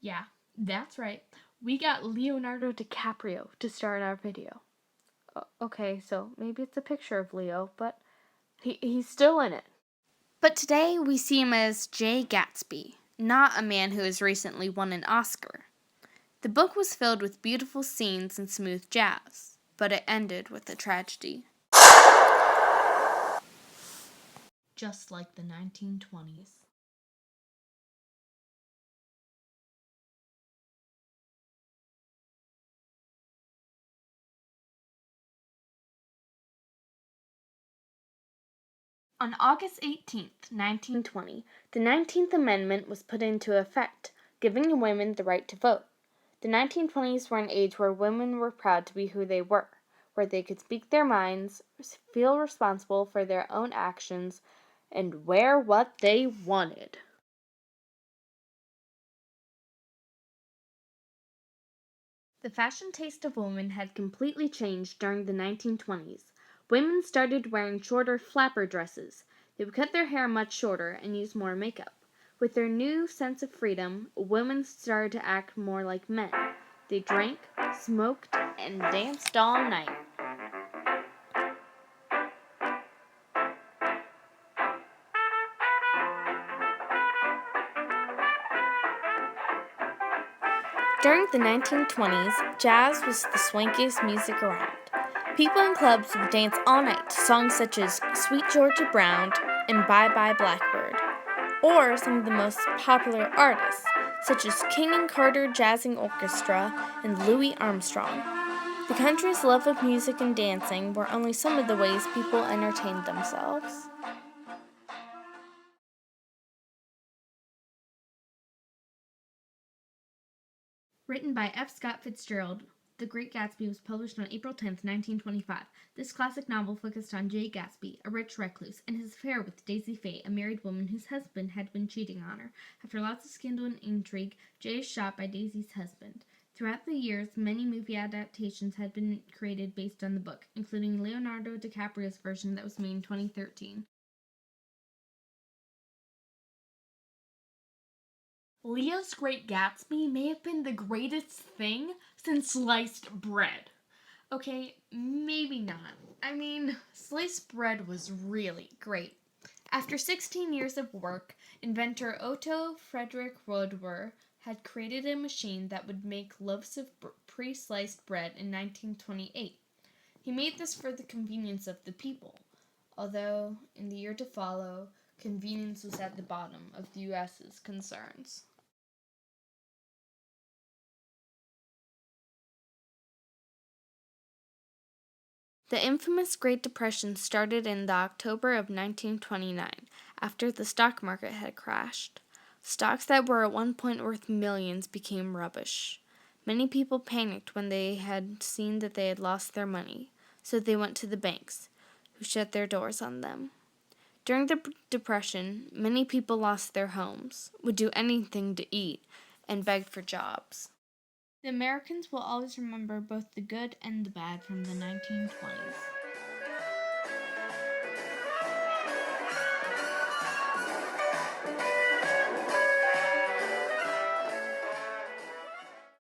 Yeah, that's right. We got Leonardo DiCaprio to star in our video. Okay, so maybe it's a picture of Leo, but he's still in it. But today we see him as Jay Gatsby, not a man who has recently won an Oscar. The book was filled with beautiful scenes and smooth jazz, but it ended with a tragedy. Just like the 1920s. On August 18th, 1920, the 19th Amendment was put into effect, giving women the right to vote. The 1920s were an age where women were proud to be who they were, where they could speak their minds, feel responsible for their own actions, and wear what they wanted. The fashion taste of women had completely changed during the 1920s. Women started wearing shorter flapper dresses. They would cut their hair much shorter and use more makeup. With their new sense of freedom, women started to act more like men. They drank, smoked, and danced all night. During the 1920s, jazz was the swankiest music around. People in clubs would dance all night to songs such as Sweet Georgia Brown and Bye Bye Blackbird, or some of the most popular artists, such as King and Carter Jazzing Orchestra and Louis Armstrong. The country's love of music and dancing were only some of the ways people entertained themselves. Written by F. Scott Fitzgerald, The Great Gatsby was published on April 10, 1925. This classic novel focused on Jay Gatsby, a rich recluse, and his affair with Daisy Fay, a married woman whose husband had been cheating on her. After lots of scandal and intrigue, Jay is shot by Daisy's husband. Throughout the years, many movie adaptations had been created based on the book, including Leonardo DiCaprio's version that was made in 2013. Leo's Great Gatsby may have been the greatest thing since sliced bread. Okay, maybe not. I mean, sliced bread was really great. After 16 years of work, inventor Otto Frederick Roeder had created a machine that would make loaves of pre-sliced bread in 1928. He made this for the convenience of the people, although in the year to follow, convenience was at the bottom of the U.S.'s concerns. The infamous Great Depression started in the October of 1929, after the stock market had crashed. Stocks that were at one point worth millions became rubbish. Many people panicked when they had seen that they had lost their money, so they went to the banks, who shut their doors on them. During the Depression, many people lost their homes, would do anything to eat, and begged for jobs. The Americans will always remember both the good and the bad from the 1920s.